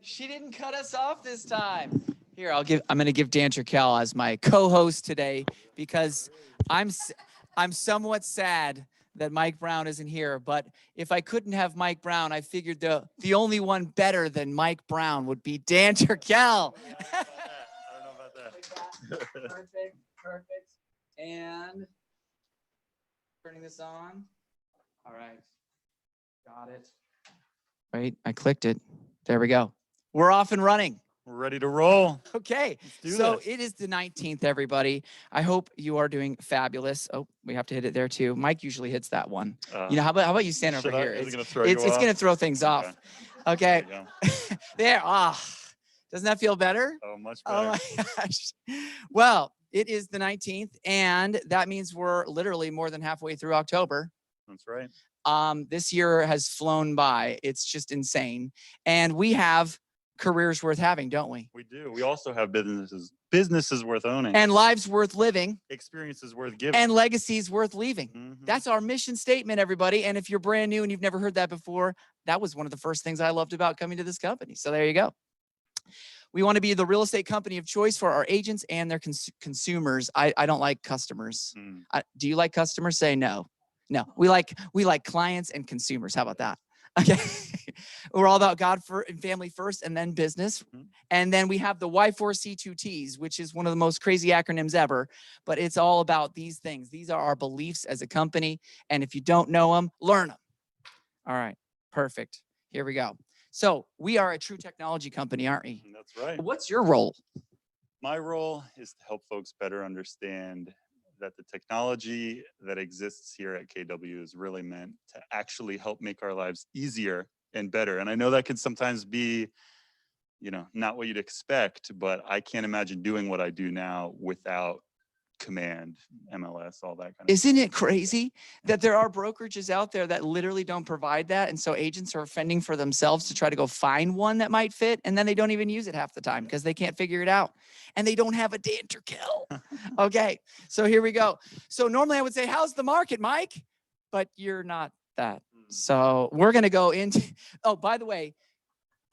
She didn't cut us off this time. Here, I'm going to give Dan Turkel as my co-host today because I'm somewhat sad that Mike Brown isn't here. But if I couldn't have Mike Brown, I figured the only one better than Mike Brown would be Dan Turkel. I don't know about that. Perfect. And turning this on. All right. Got it. Right, I clicked it. There we go. We're off and running. We're ready to roll. Okay, so it is the 19th, everybody. I hope you are doing fabulous. Oh, we have to hit it there too. Mike usually hits that one. You know, how about you stand over here? Is it gonna throw you off? It's gonna throw things off. Okay. There. Doesn't that feel better? Oh, much better. Oh my gosh. Well, it is the 19th, and that means we're literally more than halfway through October. That's right. This year has flown by. It's just insane. And we have careers worth having, don't we? We do. We also have businesses worth owning. And lives worth living. Experiences worth giving. And legacies worth leaving. Mm-hmm. That's our mission statement, everybody. And if you're brand new and you've never heard that before, that was one of the first things I loved about coming to this company. So there you go. We want to be the real estate company of choice for our agents and their consumers. I don't like customers. Do you like customers? Say no. No, we like clients and consumers. How about that? Okay. We're all about God and family first, and then business. And then we have the Y4C2Ts, which is one of the most crazy acronyms ever, but it's all about these things. These are our beliefs as a company. And if you don't know them, learn them. All right. Perfect. Here we go. So we are a true technology company, aren't we? That's right. What's your role? My role is to help folks better understand that the technology that exists here at KW is really meant to actually help make our lives easier and better. And I know that can sometimes be, you know, not what you'd expect, but I can't imagine doing what I do now without Command, MLS, all that kind of Isn't it crazy that there are brokerages out there that literally don't provide that? And so agents are fending for themselves to try to go find one that might fit. And then they don't even use it half the time because they can't figure it out. And they don't have a Dan Turkel. Okay, so here we go. So normally I would say, how's the market, Mike? But you're not that. So we're going to go into, oh, by the way,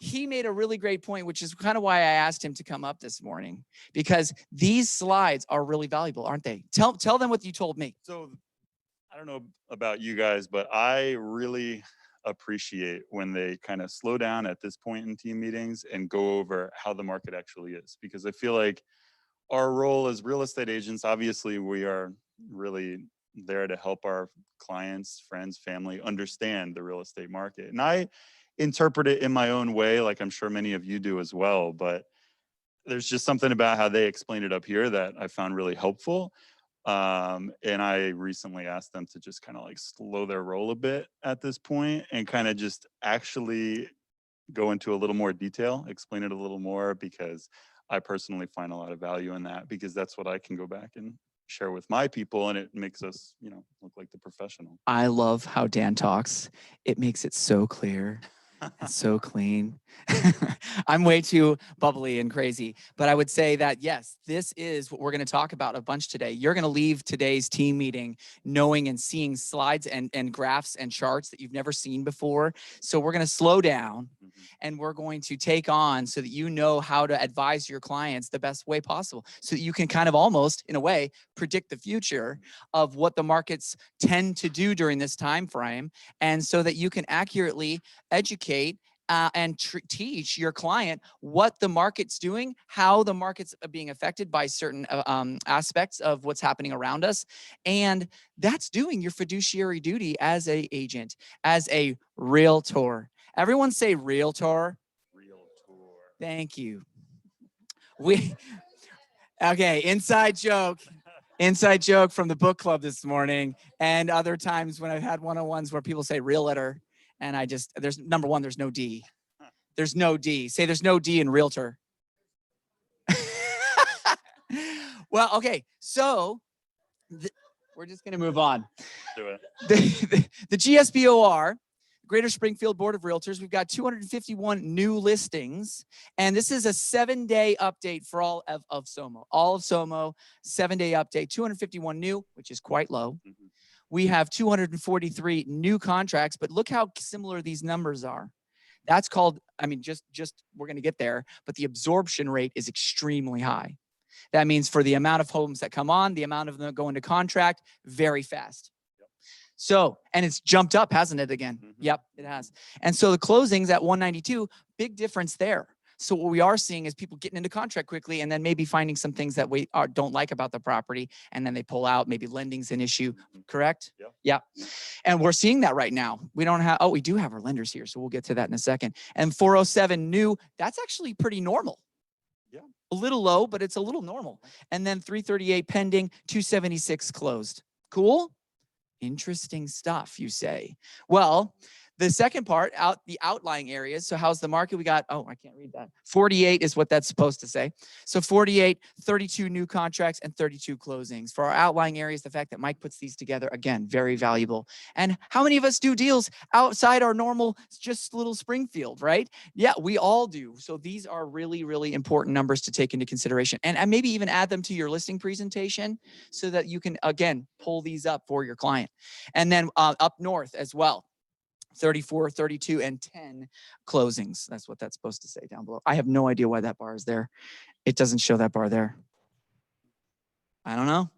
he made a really great point, which is kind of why I asked him to come up this morning, because these slides are really valuable, aren't they? Tell them what you told me. So I don't know about you guys, but I really appreciate when they kind of slow down at this point in team meetings and go over how the market actually is, because I feel like our role as real estate agents, obviously we are really there to help our clients, friends, family understand the real estate market. And I interpret it in my own way, like I'm sure many of you do as well, but there's just something about how they explain it up here that I found really helpful. And I recently asked them to just kind of like slow their roll a bit at this point and kind of just actually go into a little more detail, explain it a little more, because I personally find a lot of value in that, because that's what I can go back and share with my people, and it makes us, you know, look like the professional. I love how Dan talks. It makes it so clear. It's so clean. I'm way too bubbly and crazy, but I would say that, yes, this is what we're going to talk about a bunch today. You're going to leave today's team meeting knowing and seeing slides and graphs and charts that you've never seen before. So we're going to slow down and we're going to take on so that you know how to advise your clients the best way possible, so that you can kind of almost, in a way, predict the future of what the markets tend to do during this time frame, and so that you can accurately educate and teach your client what the market's doing, how the market's being affected by certain aspects of what's happening around us. And that's doing your fiduciary duty as an agent, as a realtor. Everyone say realtor. Realtor. Thank you. Okay, inside joke. Inside joke from the book club this morning, and other times when I've had one-on-ones where people say realtor. And there's number one, there's no D. There's no D. Say there's no D in realtor. Well, okay. So we're just going to move on. Do it. The GSBOR, Greater Springfield Board of Realtors, we've got 251 new listings. And this is a 7-day update for all of SOMO. All of SOMO, 7-day update, 251 new, which is quite low. We have 243 new contracts, but look how similar these numbers are. That's called, I mean, just we're going to get there, but the absorption rate is extremely high. That means for the amount of homes that come on, the amount of them that go into contract, very fast. So, and it's jumped up, hasn't it, again? Yep, it has. And so the closings at 192, big difference there. So what we are seeing is people getting into contract quickly and then maybe finding some things that we don't like about the property, and then they pull out. Maybe lending's an issue, correct? Yeah. And we're seeing that right now. We don't have, we do have our lenders here, so we'll get to that in a second. And 407 new, that's actually pretty normal. Yeah. A little low, but it's a little normal. And then 338 pending, 276 closed. Cool? Interesting stuff, you say. Well, the second part, the outlying areas. So how's the market? We got, I can't read that. 48 is what that's supposed to say. So 48, 32 new contracts and 32 closings. For our outlying areas, the fact that Mike puts these together, again, very valuable. And how many of us do deals outside our normal, just little Springfield, right? Yeah, we all do. So these are really, really important numbers to take into consideration. And maybe even add them to your listing presentation so that you can, again, pull these up for your client. And then up north as well. 34, 32, and 10 closings. That's what that's supposed to say down below. I have no idea why that bar is there. It doesn't show that bar there. I don't know.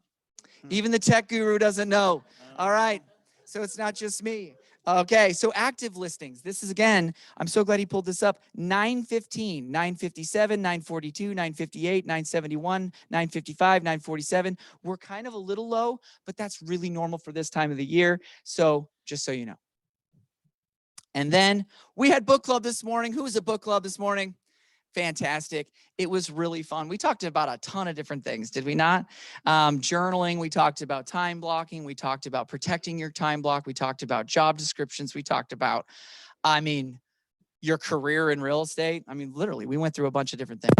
Even the tech guru doesn't know. All right. So it's not just me. Okay. So active listings. This is, again, I'm so glad he pulled this up. 915, 957, 942, 958, 971, 955, 947. We're kind of a little low, but that's really normal for this time of the year. So just so you know. And then we had book club this morning. Who was at book club this morning? Fantastic. It was really fun. We talked about a ton of different things, did we not? Journaling. We talked about time blocking. We talked about protecting your time block. We talked about job descriptions. We talked about, your career in real estate. Literally, we went through a bunch of different things.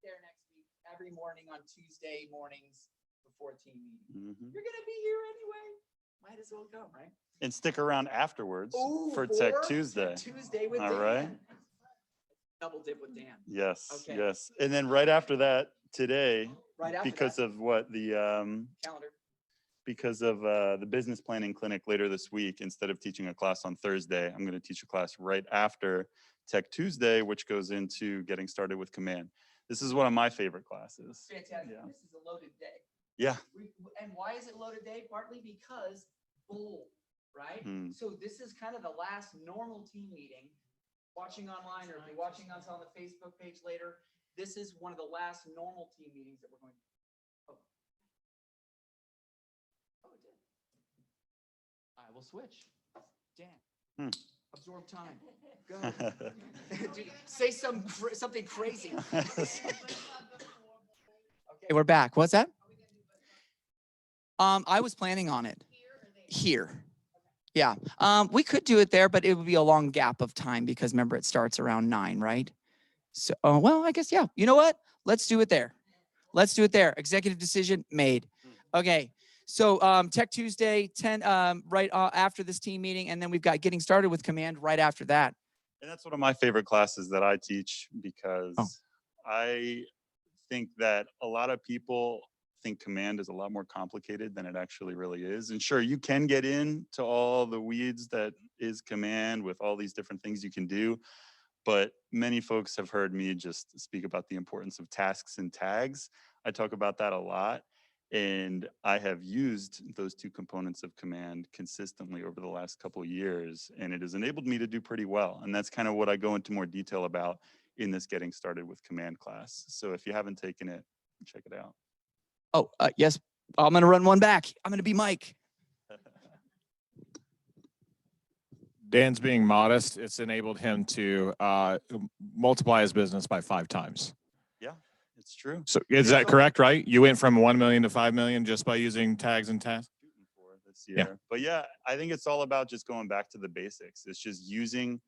There next week, every morning on Tuesday mornings before team meeting. You're going to be here anyway. Might as well go, right? And stick around afterwards for Tech Tuesday. Tuesday with Dan. All right. Double dip with Dan. Yes, okay. Yes. And then right after that, today, because of what the calendar. Because of the business planning clinic later this week, instead of teaching a class on Thursday, I'm going to teach a class right after Tech Tuesday, which goes into getting started with command. This is one of my favorite classes. Fantastic. Yeah. This is a loaded day. Yeah. And why is it loaded day? Partly because bowl, right? So this is kind of the last normal team meeting. Watching online, or if you're watching us on the Facebook page later, this is one of the last normal team meetings that we're going to. It did. I will switch. Dan. Absorb time. Go. Dude, say something crazy. Okay, we're back. What's that? I was planning on it here. Yeah. We could do it there, but it would be a long gap of time because remember it starts around 9, right? So, well, I guess, yeah. You know what? Let's do it there. Let's do it there. Executive decision made. Okay. So Tech Tuesday, 10 right after this team meeting, and then we've got getting started with command right after that. And that's one of my favorite classes that I teach because I think that a lot of people think command is a lot more complicated than it actually really is. And sure, you can get into all the weeds that is command with all these different things you can do. But many folks have heard me just speak about the importance of tasks and tags. I talk about that a lot. And I have used those two components of command consistently over the last couple of years, and it has enabled me to do pretty well. And that's kind of what I go into more detail about in this getting started with command class. So if you haven't taken it, check it out. Oh, yes. I'm going to run one back. I'm going to be Mike. Dan's being modest. It's enabled him to multiply his business by 5 times. Yeah, it's true. So is that correct, right? You went from 1 million to 5 million just by using tags and tasks? This year. Yeah. But yeah, I think it's all about just going back to the basics. It's just using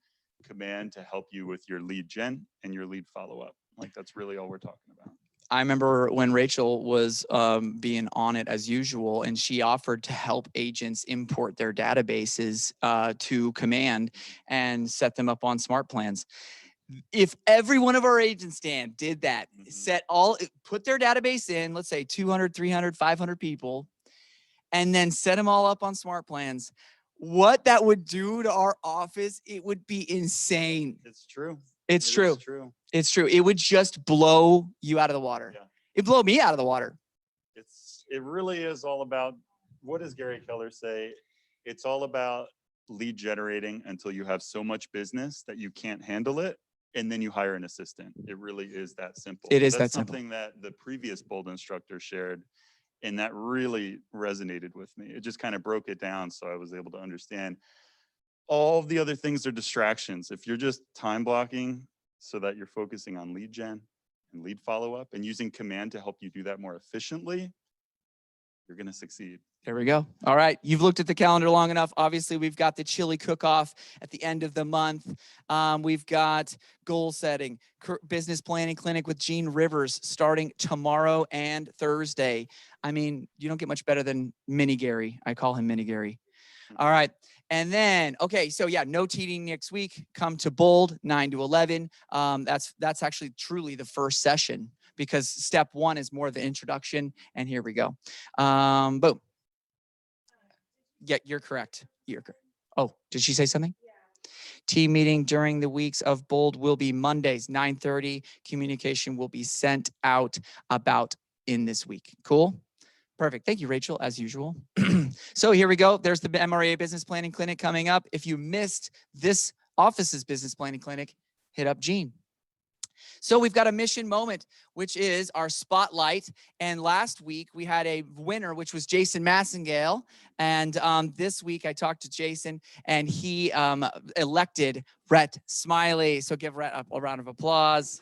command to help you with your lead gen and your lead follow-up. Like that's really all we're talking about. I remember when Rachel was being on it as usual, and she offered to help agents import their databases to command and set them up on smart plans. If every one of our agents, Dan, did that, put their database in, let's say 200, 300, 500 people, and then set them all up on smart plans, what that would do to our office, it would be insane. It's true. It's It true. is true. It's true. It would just blow you out of the water. Yeah. It'd blow me out of the water. It really is all about, what does Gary Keller say? It's all about lead generating until you have so much business that you can't handle it, and then you hire an assistant. It really is that simple. It is That's that simple. something that the previous Bold instructor shared, and that really resonated with me. It just kind of broke it down, so I was able to understand all of the other things are distractions. If you're just time blocking so that you're focusing on lead gen and lead follow-up and using command to help you do that more efficiently, you're going to succeed. There we go. All right. You've looked at the calendar long enough. Obviously, we've got the chili cook-off at the end of the month. We've got goal setting, business planning clinic with Gene Rivers starting tomorrow and Thursday. I mean, you don't get much better than Mini Gary. I call him Mini Gary. All right. And then, okay, so yeah, no TD next week. Come to Bold, 9 to 11. That's actually truly the first session, because step one is more of the introduction. And here we go. Boom. Yeah, you're correct. You're correct. Oh, did she say something? Yeah. Team meeting during the weeks of Bold will be Mondays, 9:30. Communication will be sent out about in this week. Cool? Perfect. Thank you, Rachel, as usual. So here we go. There's the MRA Business Planning Clinic coming up. If you missed this office's Business Planning Clinic, hit up Gene. So we've got a mission moment, which is our spotlight. And last week we had a winner, which was Jason Massengale. And this week I talked to Jason, and he elected Rhett Smiley. So give Rhett a round of applause.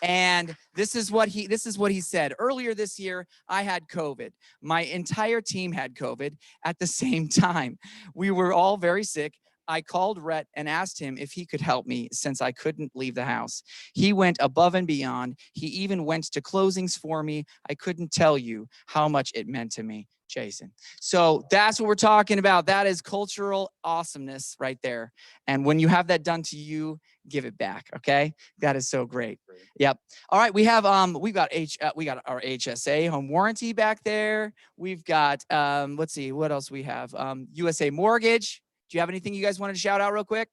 And this is what he said. Earlier this year, I had COVID. My entire team had COVID at the same time. We were all very sick. I called Rhett and asked him if he could help me since I couldn't leave the house. He went above and beyond. He even went to closings for me. I couldn't tell you how much it meant to me, Jason. So that's what we're talking about. That is cultural awesomeness right there. And when you have that done to you, give it back. Okay. That is so great. Yep. All right. We have, we got our HSA home warranty back there. We've got, let's see what else we have. USA Mortgage. Do you have anything you guys wanted to shout out real quick?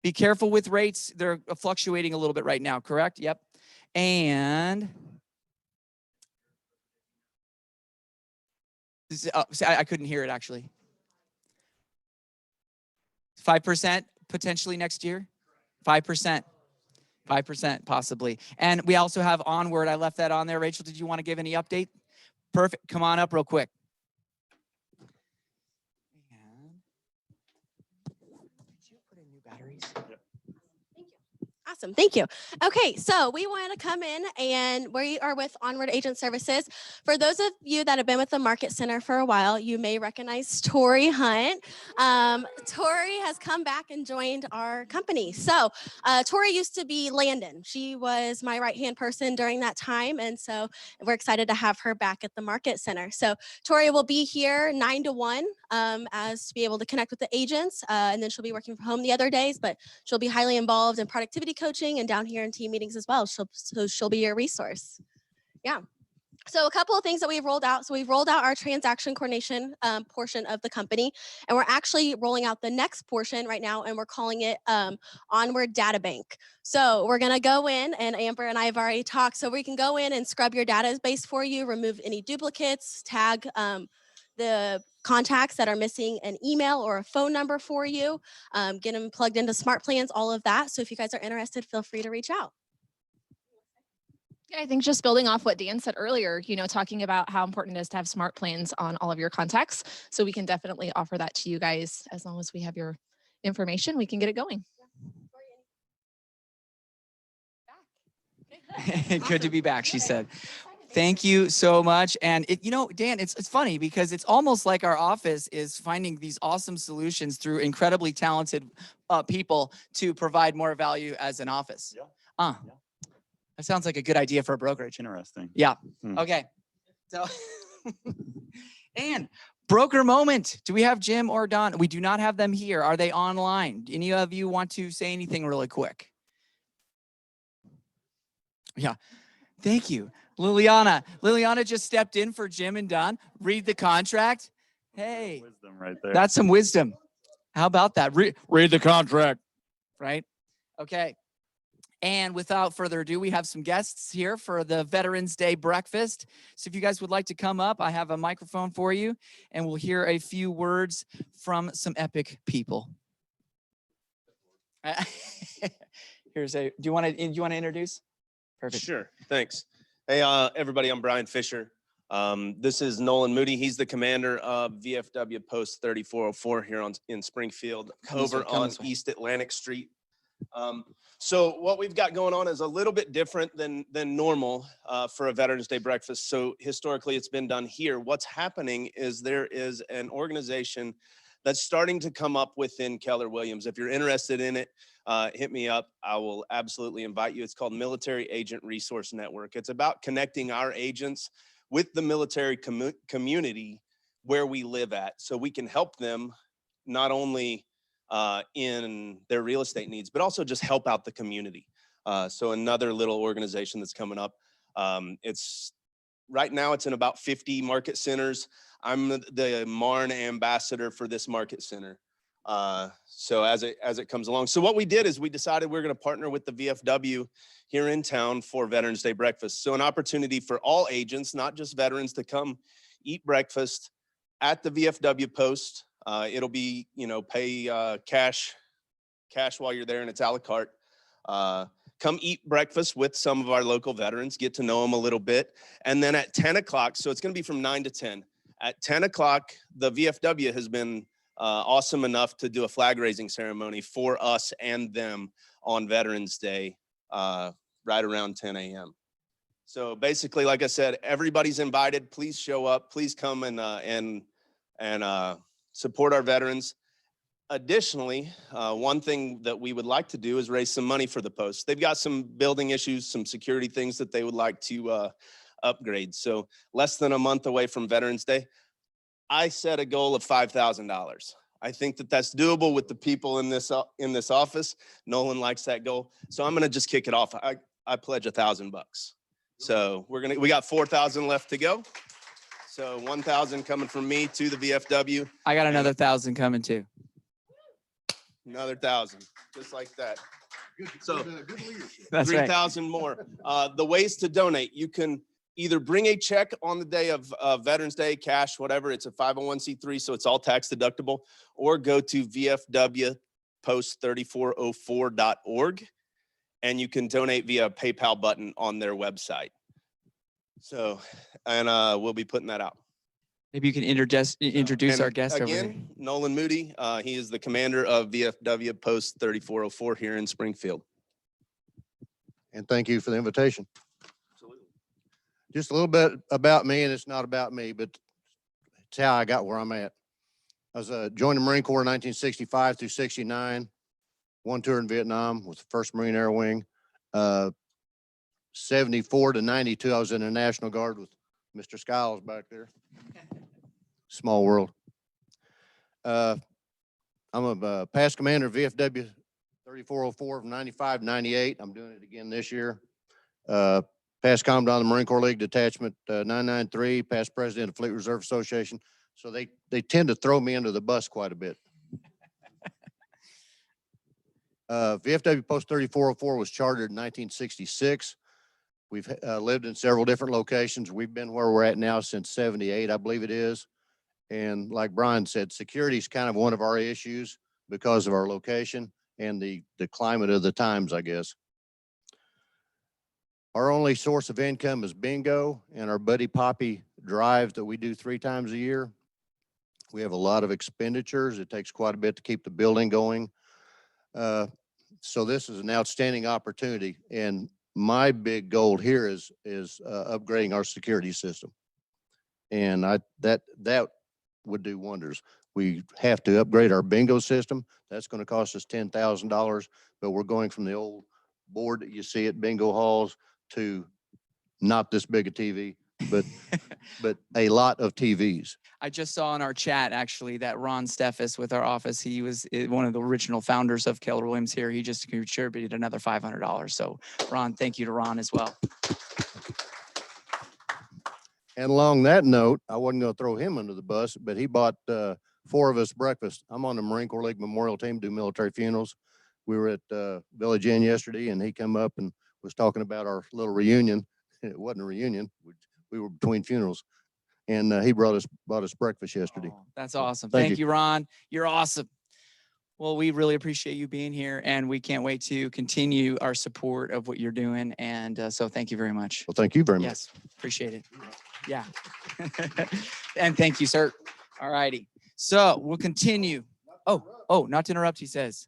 Be careful with rates. They're fluctuating a little bit right now, correct? Yep. And I couldn't hear it actually. 5% potentially next year? 5%. 5% possibly. And we also have Onward. I left that on there. Rachel, did you want to give any update? Perfect. Come on up real quick. Batteries. Yep. Awesome. Thank you. Okay, so we want to come in, and we are with Onward Agent Services. For those of you that have been with the Market Center for a while, you may recognize Tori Hunt. Tori has come back and joined our company. So Tori used to be Landon. She was my right-hand person during that time, and so we're excited to have her back at the Market Center. So Tori will be here 9 to 1 as to be able to connect with the agents, and then she'll be working from home the other days, but she'll be highly involved in productivity coaching and down here in team meetings as well. She'll be your resource. Yeah. So a couple of things that we've rolled out. So we've rolled out our transaction coordination portion of the company, and we're actually rolling out the next portion right now, and we're calling it Onward Data Bank. So we're going to go in, and Amber and I have already talked, so we can go in and scrub your database for you, remove any duplicates, tag the contacts that are missing an email or a phone number for you, get them plugged into smart plans, all of that. So if you guys are interested, feel free to reach out. Yeah, I think just building off what Dan said earlier, talking about how important it is to have smart plans on all of your contacts. So we can definitely offer that to you guys. As long as we have your information, we can get it going. Good to be back, she said. Thank you so much. And Dan, it's funny because it's almost like our office is finding these awesome solutions through incredibly talented people to provide more value as an office. Yeah. That sounds like a good idea for a brokerage. Interesting. Yeah. Okay. So, and broker moment. Do we have Jim or Don? We do not have them here. Are they online? Any of you want to say anything really quick? Yeah. Thank you. Liliana just stepped in for Jim and Don. Read the contract. Hey, Wisdom right there. that's some wisdom. How about that? Read the contract, right? Okay. And without further ado, we have some guests here for the Veterans Day breakfast. So if you guys would like to come up, I have a microphone for you, and we'll hear a few words from some epic people. Here's a. Do you want to introduce? Perfect. Sure. Thanks. Hey, everybody. I'm Brian Fisher. This is Nolan Moody. He's the commander of VFW Post 3404 here in Springfield, Come this way, over come on this way. East Atlantic Street. So what we've got going on is a little bit different than normal for a Veterans Day breakfast. So historically, it's been done here. What's happening is there is an organization that's starting to come up within Keller Williams. If you're interested in it, hit me up. I will absolutely invite you. It's called Military Agent Resource Network. It's about connecting our agents with the military community where we live at, so we can help them not only in their real estate needs, but also just help out the community. So another little organization that's coming up. It's right now it's in about 50 market centers. I'm the Marne ambassador for this market center. So as it comes along. So what we did is we decided we're going to partner with the VFW here in town for Veterans Day breakfast. So an opportunity for all agents, not just veterans, to come eat breakfast at the VFW post. It'll be, pay cash while you're there, and it's a la carte. Come eat breakfast with some of our local veterans, get to know them a little bit. And then at 10 o'clock, so it's going to be from 9 to 10. At 10 o'clock, the VFW has been awesome enough to do a flag raising ceremony for us and them on Veterans Day, right around 10 a.m. So basically, like I said, everybody's invited. Please show up. Please come and support our veterans. Additionally, one thing that we would like to do is raise some money for the post. They've got some building issues, some security things that they would like to upgrade. So less than a month away from Veterans Day, I set a goal of $5,000. I think that that's doable with the people in this office. Nolan likes that goal, so I'm gonna just kick it off. I pledge $1,000 bucks. So we got 4,000 left to go. So 1,000 coming from me to the VFW. I got another 1,000 coming too. Another 1,000, just like that. So That's right. 3,000 more. The ways to donate: you can either bring a check on the day of Veterans Day, cash, whatever. It's a 501c3, so it's all tax deductible. Or go to vfwpost3404.org, and you can donate via a PayPal button on their website. So, and we'll be putting that out. Maybe you can introduce And our guest over here. again, Nolan Moody. He is the commander of VFW Post 3404 here in Springfield. And thank you for the invitation. Absolutely. Just a little bit about me, and it's not about me, but it's how I got where I'm at. I was joined the Marine Corps in 1965 through 69. One tour in Vietnam with the 1st Marine Air Wing. 74 to 92, I was in the National Guard with Mr. Skiles back there. Small world. I'm a past commander of VFW 3404 from 95 to 98. I'm doing it again this year. Past Commandant of the Marine Corps League Detachment 993, past president of Fleet Reserve Association. So they tend to throw me under the bus quite a bit. VFW Post 3404 was chartered in 1966. We've lived in several different locations. We've been where we're at now since 78, I believe it is. And like Brian said, security is kind of one of our issues because of our location and the climate of the times, I guess. Our only source of income is bingo and our Buddy Poppy drive that we do 3 times a year. We have a lot of expenditures. It takes quite a bit to keep the building going. So this is an outstanding opportunity. And my big goal here is upgrading our security system. And that would do wonders. We have to upgrade our bingo system. That's going to cost us $10,000, but we're going from the old board that you see at bingo halls to not this big a TV, but a lot of TVs. I just saw in our chat actually that Ron Steffes with our office, he was one of the original founders of Keller Williams here. He just contributed another $500. So Ron, thank you to Ron as well. And along that note, I wasn't going to throw him under the bus, but he bought 4 of us breakfast. I'm on the Marine Corps League Memorial Team, do military funerals. We were at Village Inn yesterday, and he come up and was talking about our little reunion. It wasn't a reunion. We were between funerals, and he brought us breakfast yesterday. Oh, that's awesome. Thank Thank you, Ron. You're awesome. Well, we really appreciate you being here, and we can't wait to continue our support of what you're doing. And so thank you very much. Well, thank you very much. Yes, appreciate it. Yeah. And thank you, sir. All righty. So we'll continue. Oh, not to interrupt, he says.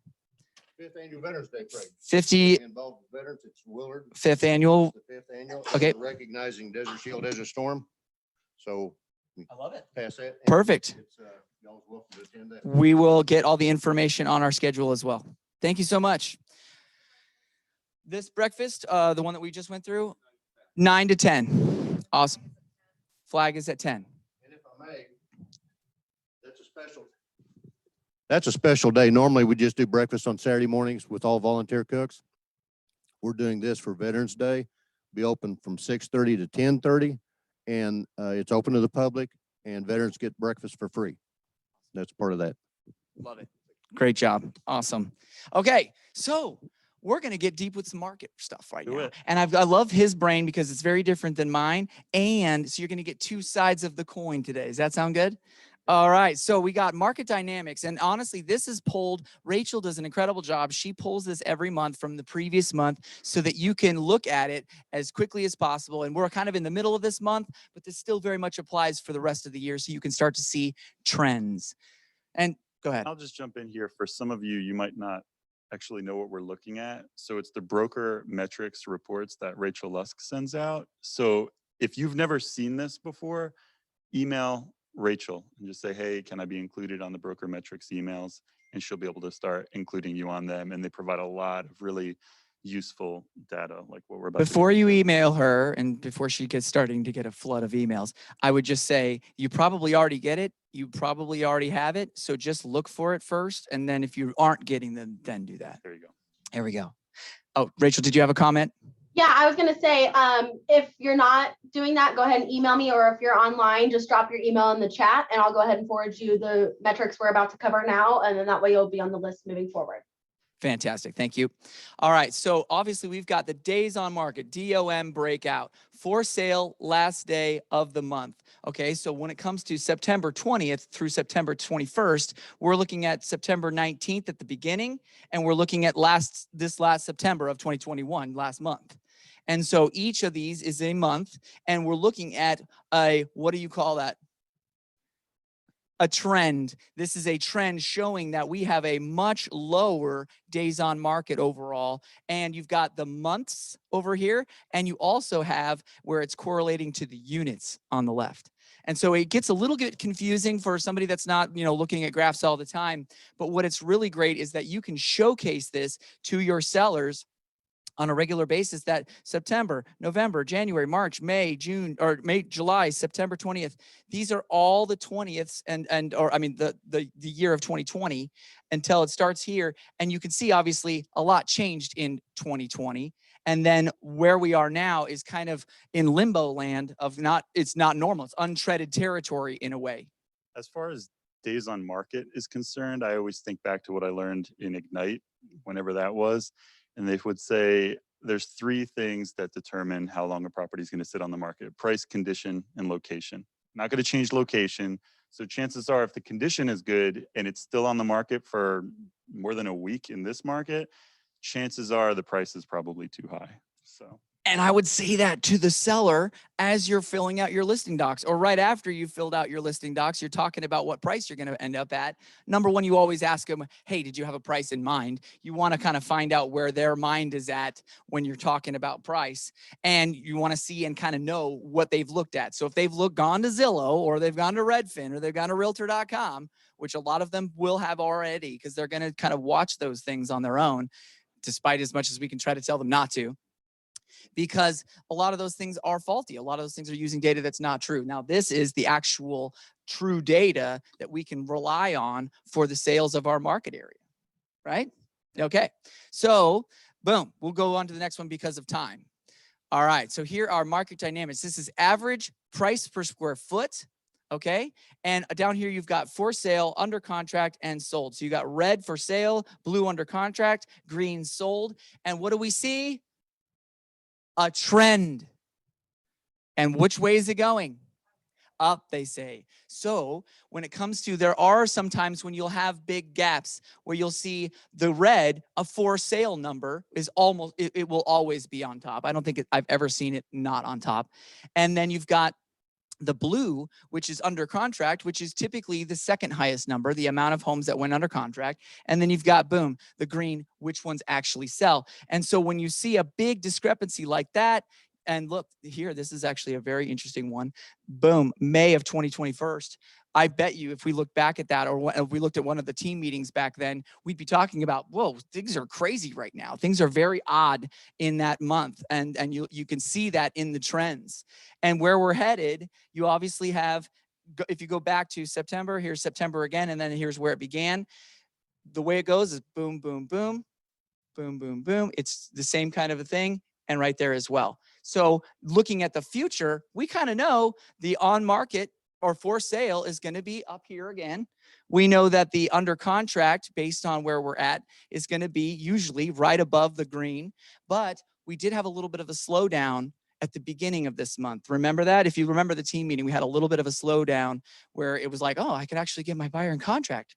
5th annual Veterans Day Parade. 50 Involved veterans. It's Willard. 5th annual. The 5th annual. Okay. We're recognizing Desert Shield, Desert Storm. So I love it. pass that. And Perfect. It's, y'all's welcome to attend that. We will get all the information on our schedule as well. Thank you so much. This breakfast, the one that we just went through, 9 to 10. Awesome. Flag is at 10. And if I may, that's a special day. Normally we just do breakfast on Saturday mornings with all volunteer cooks. We're doing this for Veterans Day. Be open from 6:30 to 10:30, and it's open to the public, and veterans get breakfast for free. That's part of that. Love it. Great job. Awesome. Okay, so we're going to get deep with some market stuff right Do now. it. And I love his brain because it's very different than mine. And so you're going to get 2 sides of the coin today. Does that sound good? All right, so we got market dynamics, and honestly, this is pulled. Rachel does an incredible job. She pulls this every month from the previous month so that you can look at it as quickly as possible. And we're kind of in the middle of this month, but this still very much applies for the rest of the year, so you can start to see trends. And go ahead. I'll just jump in here. For some of you, you might not actually know what we're looking at. So it's the broker metrics reports that Rachel Lusk sends out. So if you've never seen this before, email Rachel and just say, hey, can I be included on the broker metrics emails? And she'll be able to start including you on them. And they provide a lot of really useful data like what we're about Before to you email her and before she gets starting to get a flood of emails, I would just say, you probably already get it. You probably already have it. So just look for it first. And then if you aren't getting them, then do that. There you go. There we go. Oh, Rachel, did you have a comment? Yeah, I was gonna say, if you're not doing that, go ahead and email me, or if you're online, just drop your email in the chat and I'll go ahead and forward you the metrics we're about to cover now. And then that way you'll be on the list moving forward. Fantastic. Thank you. All right. So obviously we've got the days on market, DOM breakout, for sale last day of the month. Okay. So when it comes to September 20th through September 21st, we're looking at September 19th at the beginning, and we're looking at this last September of 2021, last month. And so each of these is a month, and we're looking at what do you call that? A trend. This is a trend showing that we have a much lower days on market overall. And you've got the months over here, and you also have where it's correlating to the units on the left. And so it gets a little bit confusing for somebody that's not, looking at graphs all the time. But what it's really great is that you can showcase this to your sellers on a regular basis, that September, November, January, March, May, June, or May, July, September 20th. These are all the 20ths the year of 2020 until it starts here. And you can see obviously a lot changed in 2020. And then where we are now is kind of in limbo land of it's not normal. It's untreaded territory in a way. As far as days on market is concerned, I always think back to what I learned in Ignite, whenever that was. And they would say there's 3 things that determine how long a property is going to sit on the market: price, condition, and location. Not going to change location. So chances are, if the condition is good and it's still on the market for more than a week in this market, chances are the price is probably too high. So. And I would say that to the seller as you're filling out your listing docs, or right after you filled out your listing docs, you're talking about what price you're going to end up at. Number one, you always ask them, hey, did you have a price in mind? You want to kind of find out where their mind is at when you're talking about price. And you want to see and kind of know what they've looked at. So if they've gone to Zillow, or they've gone to Redfin, or they've gone to Realtor.com, which a lot of them will have already, because they're going to kind of watch those things on their own, despite as much as we can try to tell them not to. Because a lot of those things are faulty. A lot of those things are using data that's not true. Now, this is the actual true data that we can rely on for the sales of our market area, right? Okay, so boom, we'll go on to the next one because of time. All right, so here are market dynamics. This is average price per square foot. Okay. And down here, you've got for sale, under contract, and sold. So you got red for sale, blue under contract, green sold. And what do we see? A trend. And which way is it going? Up, they say. So when it comes to, there are sometimes when you'll have big gaps where you'll see the red, a for sale number is almost, it will always be on top. I don't think I've ever seen it not on top. And then you've got the blue, which is under contract, which is typically the second highest number, the amount of homes that went under contract. And then you've got, boom, the green, which ones actually sell. And so when you see a big discrepancy like that, and look here, this is actually a very interesting one. Boom, May of 2021. I bet you if we look back at that, or if we looked at one of the team meetings back then, we'd be talking about, whoa, things are crazy right now. Things are very odd in that month. And you can see that in the trends. And where we're headed, you obviously have, if you go back to September, here's September again, and then here's where it began. The way it goes is boom, boom, boom, boom, boom, boom. It's the same kind of a thing. And right there as well. So looking at the future, we kind of know the on market or for sale is going to be up here again. We know that the under contract, based on where we're at, is going to be usually right above the green. But we did have a little bit of a slowdown at the beginning of this month. Remember that? If you remember the team meeting, we had a little bit of a slowdown where it was like, oh, I could actually get my buyer in contract,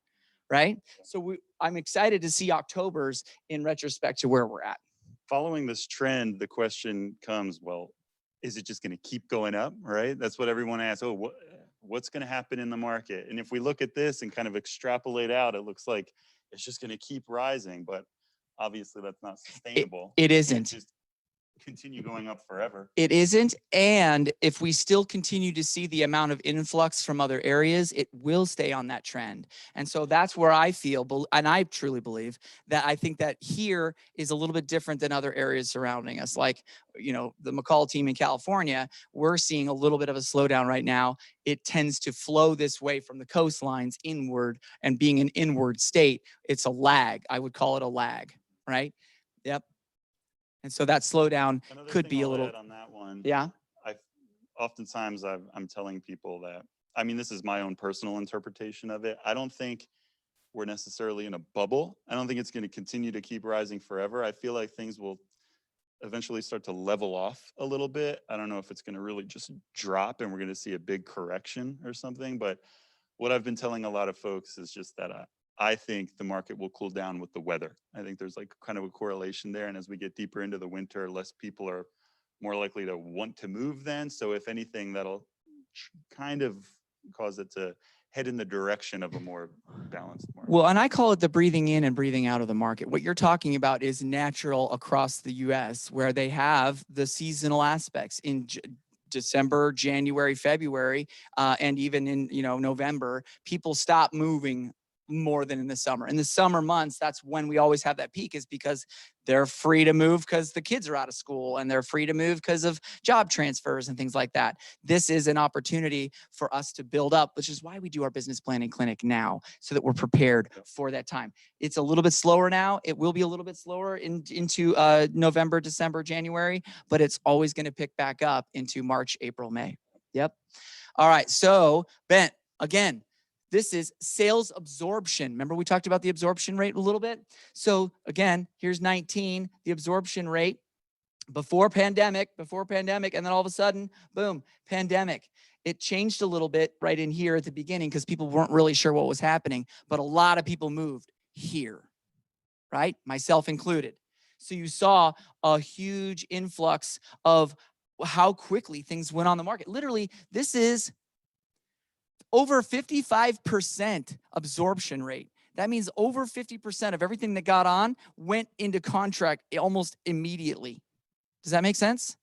right? So I'm excited to see October's in retrospect to where we're at. Following this trend, the question comes, well, is it just going to keep going up, right? That's what everyone asks. Oh, what's going to happen in the market? And if we look at this and kind of extrapolate out, it looks like it's just going to keep rising, but obviously that's not sustainable. It can't isn't. just continue going up forever. It isn't. And if we still continue to see the amount of influx from other areas, it will stay on that trend. And so that's where I feel, and I truly believe that I think that here is a little bit different than other areas surrounding us. Like, you know, the McCall team in California, we're seeing a little bit of a slowdown right now. It tends to flow this way from the coastlines inward, and being an inward state, it's a lag. I would call it a lag, right? Yep. And so that slowdown Another could thing be a I'll little, add on that one. yeah. Oftentimes I'm telling people that, I mean, this is my own personal interpretation of it. I don't think we're necessarily in a bubble. I don't think it's going to continue to keep rising forever. I feel like things will eventually start to level off a little bit. I don't know if it's going to really just drop and we're going to see a big correction or something. But what I've been telling a lot of folks is just that I think the market will cool down with the weather. I think there's like kind of a correlation there. And as we get deeper into the winter, less people are more likely to want to move then. So if anything, that'll kind of cause it to head in the direction of a more balanced market. Well, and I call it the breathing in and breathing out of the market. What you're talking about is natural across the US, where they have the seasonal aspects in December, January, February, and even in, you know, November. People stop moving more than in the summer. In the summer months, that's when we always have that peak, is because they're free to move because the kids are out of school, and they're free to move because of job transfers and things like that. This is an opportunity for us to build up, which is why we do our business planning clinic now, so that we're prepared for that time. It's a little bit slower now. It will be a little bit slower into November, December, January, but it's always going to pick back up into March, April, May. Yep. All right. So, Ben, again, this is sales absorption. Remember we talked about the absorption rate a little bit? So again, here's 19, the absorption rate before pandemic, and then all of a sudden, boom, pandemic. It changed a little bit right in here at the beginning because people weren't really sure what was happening, but a lot of people moved here, right? Myself included. So you saw a huge influx of how quickly things went on the market. Literally, this is over 55% absorption rate. That means over 50% of everything that got on went into contract almost immediately. Does that make sense?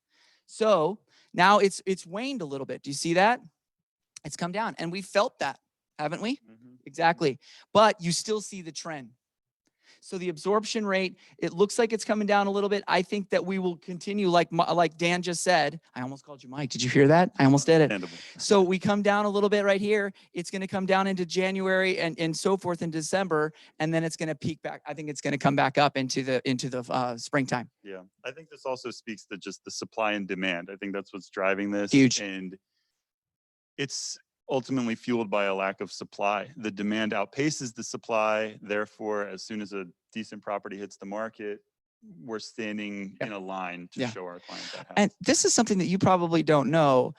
So now it's waned a little bit. Do you see that? It's come down, and we felt that, haven't we? Mm-hmm. Exactly. But you still see the trend. So the absorption rate, it looks like it's coming down a little bit. I think that we will continue, like Dan just said. I almost called you Mike. Did you hear that? I almost did it. So we come down a little bit right here. It's going to come down into January and so forth in December, and then it's going to peak back. I think it's going to come back up into the springtime. Yeah, I think this also speaks to just the supply and demand. I think that's what's driving this. Huge. And it's ultimately fueled by a lack of supply. The demand outpaces the supply. Therefore, as soon as a decent property hits the market, we're standing in a line to show our client that house. And this is something that you probably don't know.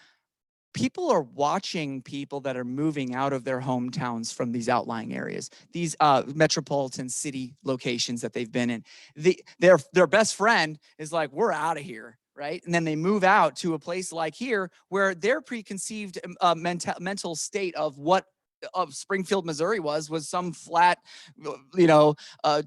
People are watching people that are moving out of their hometowns from these outlying areas, these metropolitan city locations that they've been in. Their best friend is like, we're out of here, right? And then they move out to a place like here where their preconceived mental state of what of Springfield, Missouri was some flat,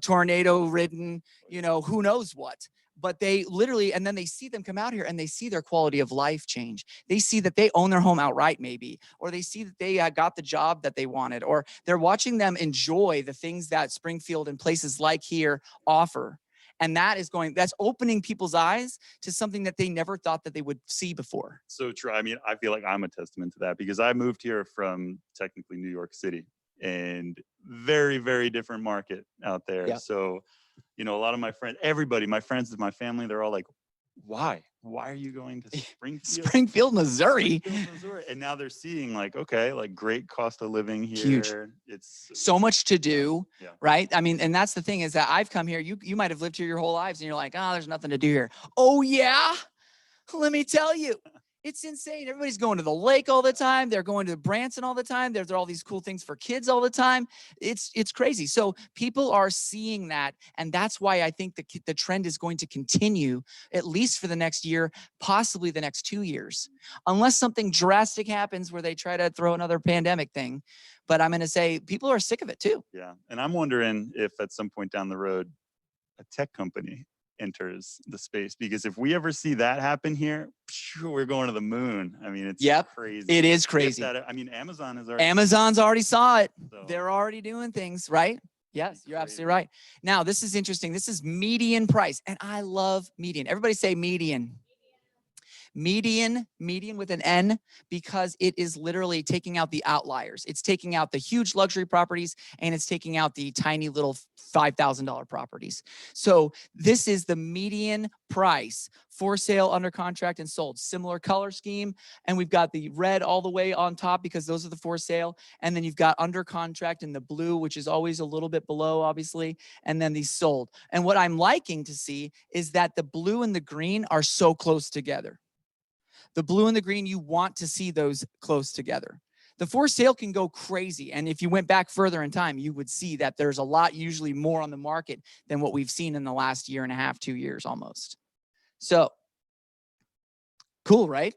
tornado ridden, who knows what. But they literally, and then they see them come out here and they see their quality of life change. They see that they own their home outright maybe, or they see that they got the job that they wanted, or they're watching them enjoy the things that Springfield and places like here offer. And that's opening people's eyes to something that they never thought that they would see before. So true. I mean, I feel like I'm a testament to that because I moved here from technically New York City, and very, very different market out there. Yeah. So, a lot of my friends, everybody, my friends, my family, they're all like, why are you going to Springfield, Missouri? And now they're seeing like, okay, like great cost of living here. Huge. It's so much to do, yeah. Right? I mean, and that's the thing is that I've come here, you might have lived here your whole lives and you're like, oh, there's nothing to do here. Oh yeah? Let me tell you. It's insane. Everybody's going to the lake all the time. They're going to Branson all the time. There's all these cool things for kids all the time. It's crazy. So people are seeing that. And that's why I think the trend is going to continue at least for the next year, possibly the next 2 years, unless something drastic happens where they try to throw another pandemic thing. But I'm going to say people are sick of it too. Yeah. And I'm wondering if at some point down the road, a tech company enters the space, because if we ever see that happen here, we're going to the moon. I mean, it's crazy. It is crazy. Amazon's already saw it. So they're already doing things, right? Yes, you're absolutely right. Now, this is interesting. This is median price, and I love median. Everybody say median. Median with an N, because it is literally taking out the outliers. It's taking out the huge luxury properties and it's taking out the tiny little $5,000 properties. So this is the median price for sale, under contract, and sold. Similar color scheme. And we've got the red all the way on top because those are the for sale. And then you've got under contract in the blue, which is always a little bit below, obviously. And then these sold. And what I'm liking to see is that the blue and the green are so close together. The blue and the green, you want to see those close together. The for sale can go crazy. And if you went back further in time, you would see that there's a lot, usually more on the market than what we've seen in the last year and a half, 2 years almost. So cool, right?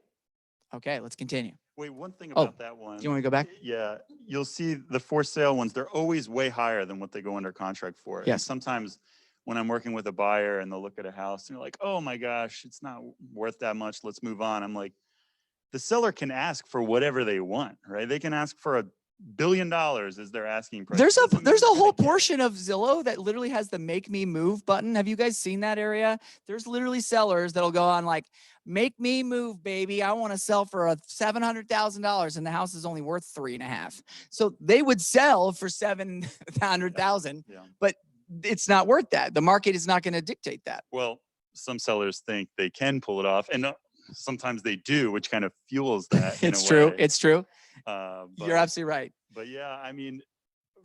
Okay, let's continue. Wait, one thing about that one. Do you want to go back? Yeah, you'll see the for sale ones, they're always way higher than what they go under contract for. Yes. And sometimes when I'm working with a buyer and they'll look at a house and they're like, oh my gosh, it's not worth that much, let's move on. I'm like, the seller can ask for whatever they want, right? They can ask for $1 billion as their asking price. There's a whole portion of Zillow that literally has the make me move button. Have you guys seen that area? There's literally sellers that'll go on like, make me move, baby. I want to sell for $700,000 and the house is only worth 3.5. So they would sell for 700,000, but it's not worth that. The market is not going to dictate that. Well, some sellers think they can pull it off, and sometimes they do, which kind of fuels that. It's true. It's true. You're absolutely right. But yeah, I mean,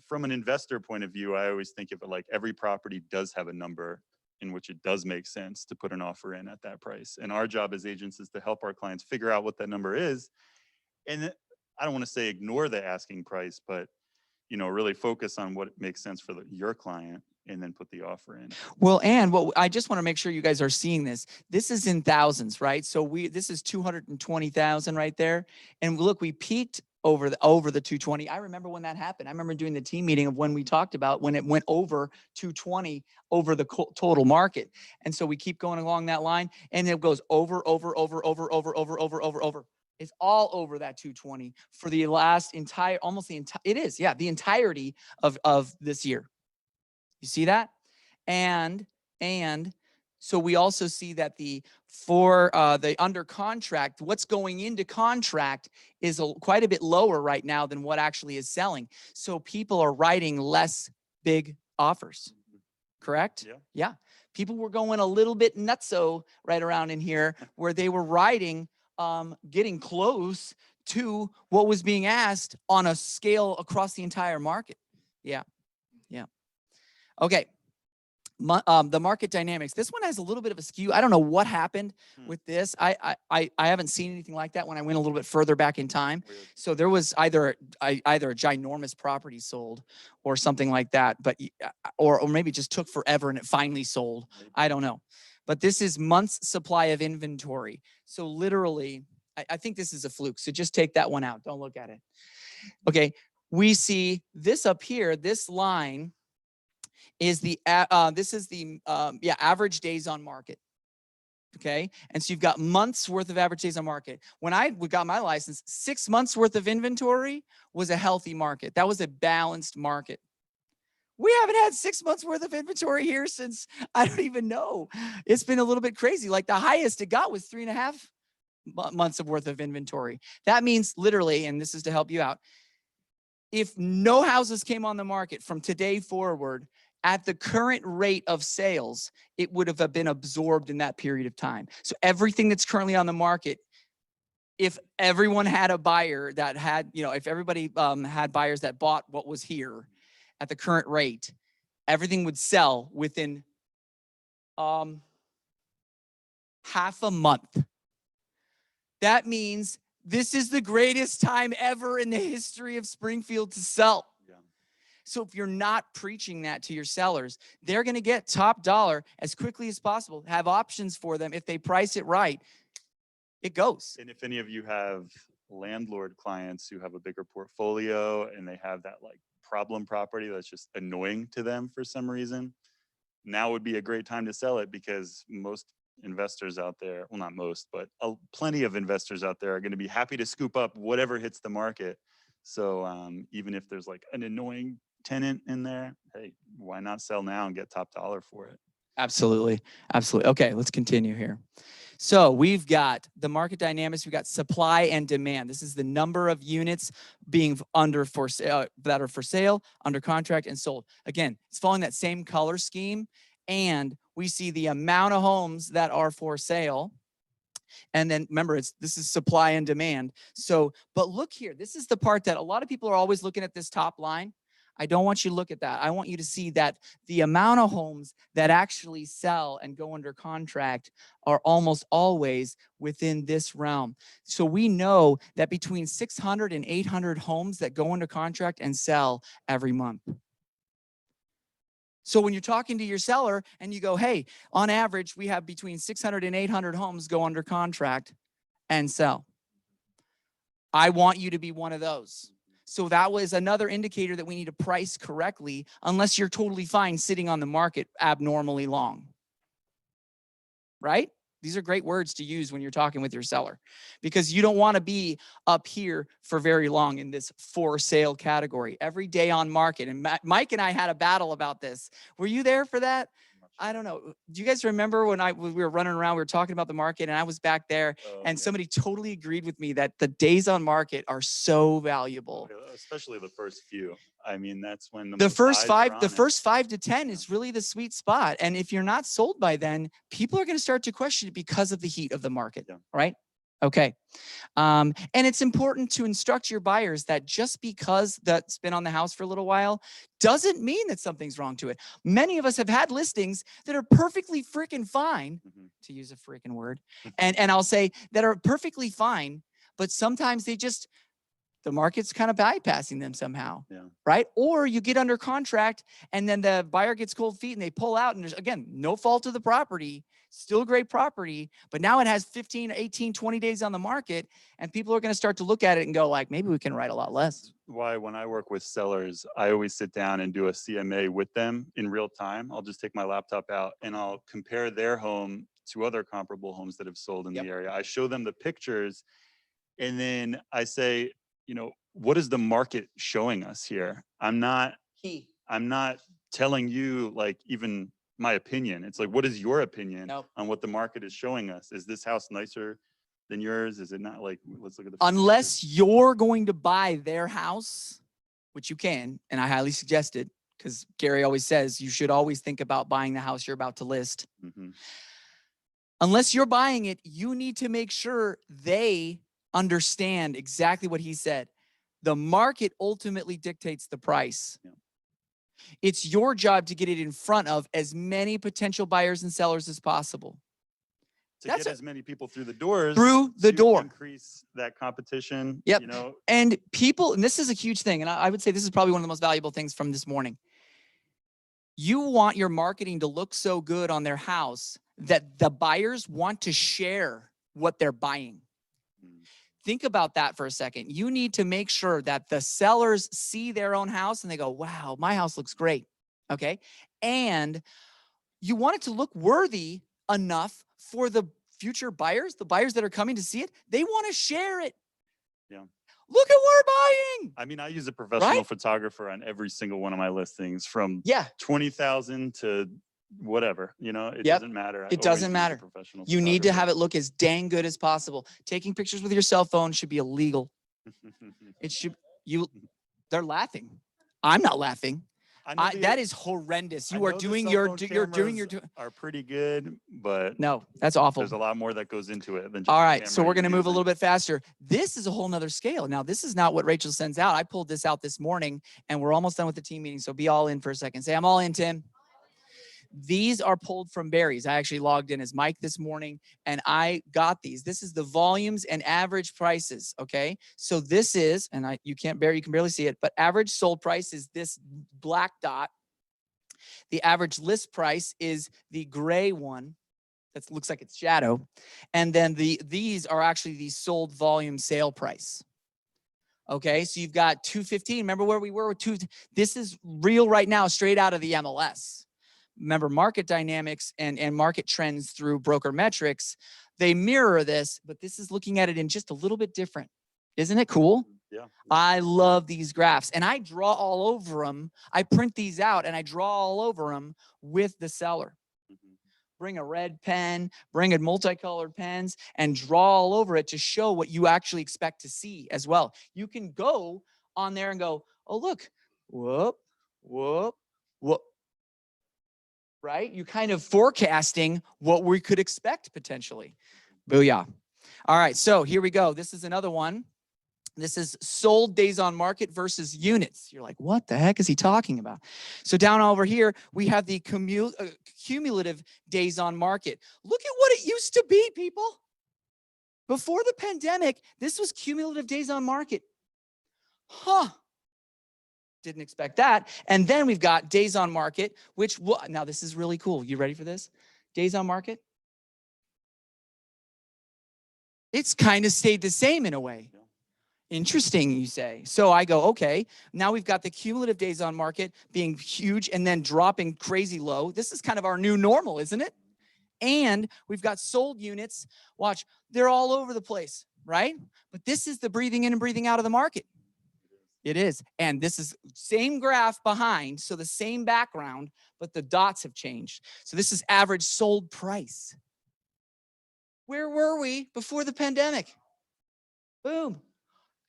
from an investor point of view, I always think of it like every property does have a number in which it does make sense to put an offer in at that price. And our job as agents is to help our clients figure out what that number is. And I don't want to say ignore the asking price, but really focus on what makes sense for your client and then put the offer in. Well, and I just want to make sure you guys are seeing this. This is in thousands, right? So this is 220,000 right there. And look, we peaked over the 220. I remember when that happened. I remember doing the team meeting of when we talked about when it went over 220 over the total market. And so we keep going along that line and it goes over. It's all over that 220 for the last the entirety of this year. You see that? And so we also see that the under contract, what's going into contract is quite a bit lower right now than what actually is selling. So people are writing less big offers, correct? Yeah. People were going a little bit nutso right around in here where they were writing, getting close to what was being asked on a scale across the entire market. Yeah. Okay. The market dynamics. This one has a little bit of a skew. I don't know what happened with this. I haven't seen anything like that when I went a little bit further back in time. Weird. So there was either a ginormous property sold or something like that, but or maybe it just took forever and it finally sold. I don't know. But this is months supply of inventory. So literally, I think this is a fluke. So just take that one out. Don't look at it. Okay. We see this up here, this line is the average days on market. Okay. And so you've got months worth of average days on market. When I got my license, 6 months worth of inventory was a healthy market. That was a balanced market. We haven't had 6 months worth of inventory here since, I don't even know. It's been a little bit crazy. Like the highest it got was 3.5 months of worth of inventory. That means literally, and this is to help you out, if no houses came on the market from today forward, at the current rate of sales, it would have been absorbed in that period of time. So everything that's currently on the market, if everyone had a buyer that had, if everybody had buyers that bought what was here at the current rate, everything would sell within half a month. That means this is the greatest time ever in the history of Springfield to sell. So if you're not preaching that to your sellers, they're going to get top dollar as quickly as possible, have options for them. If they price it right, it goes. And if any of you have landlord clients who have a bigger portfolio and they have that like problem property that's just annoying to them for some reason, now would be a great time to sell it, because most investors out there, well, not most, but plenty of investors out there are going to be happy to scoop up whatever hits the market. So even if there's like an annoying tenant in there, hey, why not sell now and get top dollar for it? Absolutely. Absolutely. Okay, let's continue here. So we've got the market dynamics. We've got supply and demand. This is the number of units being that are for sale, under contract, and sold. Again, it's following that same color scheme. And we see the amount of homes that are for sale. And then remember, this is supply and demand. So, but look here, this is the part that a lot of people are always looking at, this top line. I don't want you to look at that. I want you to see that the amount of homes that actually sell and go under contract are almost always within this realm. So we know that between 600 and 800 homes that go under contract and sell every month. So when you're talking to your seller and you go, hey, on average, we have between 600 and 800 homes go under contract and sell. I want you to be one of those. So that was another indicator that we need to price correctly, unless you're totally fine sitting on the market abnormally long. Right? These are great words to use when you're talking with your seller, because you don't want to be up here for very long in this for sale category. Every day on market. And Mike and I had a battle about this. Were you there for that? I don't know. Do you guys remember when we were running around, we were talking about the market, and I was back there, and somebody totally agreed with me that the days on market are so valuable. Especially the first few. I mean, that's when the first 5 to 10 is really the sweet spot. And if you're not sold by then, people are going to start to question it because of the heat of the market, right? Okay. And it's important to instruct your buyers that just because that's been on the house for a little while doesn't mean that something's wrong to it. Many of us have had listings that are perfectly freaking fine, to use a freaking word, and I'll say that are perfectly fine, but sometimes the market's kind of bypassing them somehow, right? Or you get under contract and then the buyer gets cold feet and they pull out, and there's, again, no fault of the property, still great property, but now it has 15, 18, 20 days on the market, and people are going to start to look at it and go like, maybe we can write a lot less. Why, when I work with sellers, I always sit down and do a CMA with them in real time. I'll just take my laptop out and I'll compare their home to other comparable homes that have sold in the area. I show them the pictures, and then I say, what is the market showing us here? I'm not telling you like even my opinion. It's like, what is your opinion on what the market is showing us? Is this house nicer than yours? Is it not? Like, let's look at the unless you're going to buy their house, which you can, and I highly suggest it, because Gary always says you should always think about buying the house you're about to list. Unless you're buying it, you need to make sure they understand exactly what he said. The market ultimately dictates the price. Yeah. It's your job to get it in front of as many potential buyers and sellers as possible. To That's get as many people through the doors. Through the to door. Increase that competition. Yep. You know, And people, and this is a huge thing, and I would say this is probably one of the most valuable things from this morning. You want your marketing to look so good on their house that the buyers want to share what they're buying. Think about that for a second. You need to make sure that the sellers see their own house and they go, wow, my house looks great. Okay. And you want it to look worthy enough for the future buyers, the buyers that are coming to see it. They want to share it. Yeah. Look at what we're buying. I mean, I use a professional Right? photographer on every single one of my listings, from Yeah. 20,000 to whatever, you know, it Yep. doesn't matter. It doesn't matter. You need to have it look as dang good as possible. Taking pictures with your cell phone should be illegal. It should, they're laughing. I'm not laughing. That is horrendous. You are doing your are pretty good, but no, that's awful. there's a lot more that goes into it than just All the right, so camera we're going to you're move a using. little bit faster. This is a whole nother scale. Now, this is not what Rachel sends out. I pulled this out this morning, and we're almost done with the team meeting, so be all in for a second. Say, I'm all in, Tim. These are pulled from Barry's. I actually logged in as Mike this morning, and I got these. This is the volumes and average prices, okay? So this is, and you can barely see it, but average sold price is this black dot. The average list price is the gray one. That looks like it's shadow. And then these are actually the sold volume sale price. Okay, so you've got 215. Remember where we were with this is real right now, straight out of the MLS. Remember, market dynamics and market trends through broker metrics, they mirror this, but this is looking at it in just a little bit different. Isn't it cool? Yeah. I love these graphs, and I draw all over them. I print these out and I draw all over them with the seller. Bring a red pen, bring a multicolored pens, and draw all over it to show what you actually expect to see as well. You can go on there and go, oh, look, whoop, whoop, whoop. Right? You're kind of forecasting what we could expect potentially. Booyah. All right, so here we go. This is another one. This is sold days on market versus units. You're like, what the heck is he talking about? So down over here, we have the cumulative days on market. Look at what it used to be, people. Before the pandemic, this was cumulative days on market. Huh. Didn't expect that. And then we've got days on market, which, now this is really cool. You ready for this? Days on market. It's kind of stayed the same in a way. Interesting, you say. So I go, okay, now we've got the cumulative days on market being huge and then dropping crazy low. This is kind of our new normal, isn't it? And we've got sold units. Watch, they're all over the place, right? But this is the breathing in and breathing out of the market. It is. And this is same graph behind, so the same background, but the dots have changed. So this is average sold price. Where were we before the pandemic? Boom.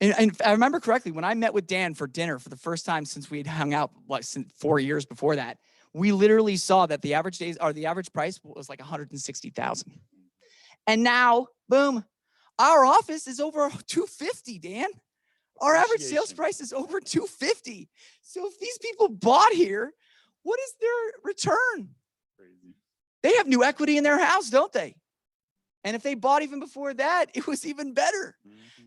And I remember correctly, when I met with Dan for dinner for the first time since we'd hung out like 4 years before that, we literally saw that the average days or the average price was like 160,000. And now, boom, our office is over 250, Dan. Our average sales price is over 250. So if these people bought here, what is their return? Crazy. They have new equity in their house, don't they? And if they bought even before that, it was even better.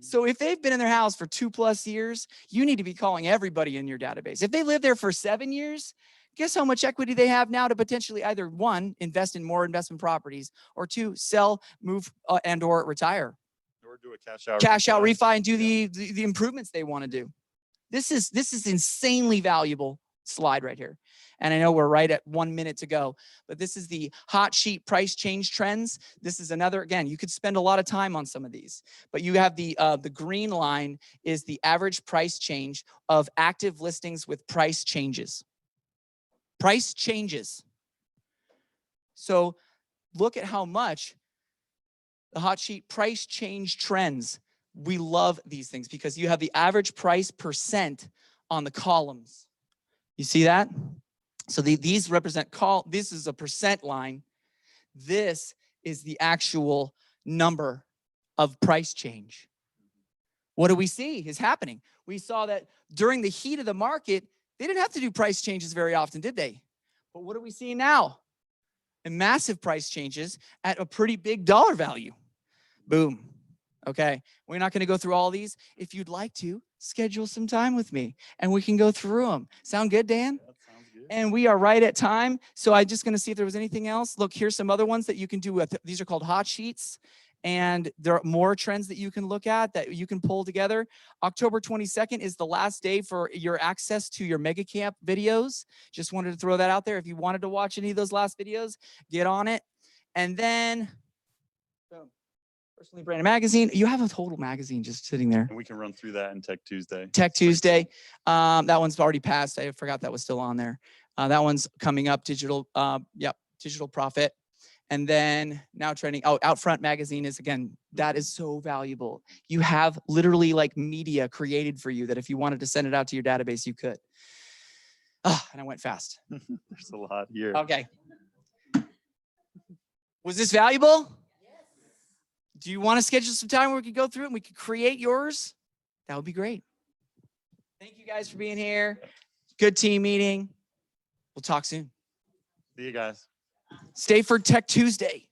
So if they've been in their house for 2+ years, you need to be calling everybody in your database. If they lived there for 7 years, guess how much equity they have now to potentially either 1, invest in more investment properties, or 2, sell, move, and or retire. Or do a cash out refi and do the improvements they want to do. This is insanely valuable slide right here. And I know we're right at 1 minute to go, but this is the hot sheet price change trends. This is another, again, you could spend a lot of time on some of these, but you have the green line is the average price change of active listings with price changes. Price changes. So look at how much the hot sheet price change trends. We love these things because you have the average price percent on the columns. You see that? So these represent this is a percent line. This is the actual number of price change. What do we see is happening? We saw that during the heat of the market, they didn't have to do price changes very often, did they? But what do we see now? And massive price changes at a pretty big dollar value. Boom. Okay, we're not going to go through all these. If you'd like to, schedule some time with me and we can go through them. Sound good, Dan? That sounds good. And we are right at time. So I'm just going to see if there was anything else. Look, here's some other ones that you can do with. These are called hot sheets. And there are more trends that you can look at that you can pull together. October 22nd is the last day for your access to your mega camp videos. Just wanted to throw that out there. If you wanted to watch any of those last videos, get on it. And then, boom, Personally Branded Magazine. You have a total magazine just sitting there. And we can run through that in Tech Tuesday. Tech Tuesday. That one's already passed. I forgot that was still on there. That one's coming up. Digital, Digital Profit. And then now trending. Oh, Outfront Magazine is, again, that is so valuable. You have literally like media created for you that if you wanted to send it out to your database, you could. And I went fast. There's a lot here. Okay. Was this valuable? Do you want to schedule some time where we could go through it and we could create yours? That would be great. Thank you guys for being here. Good team meeting. We'll talk soon. See you guys. Stay for Tech Tuesday.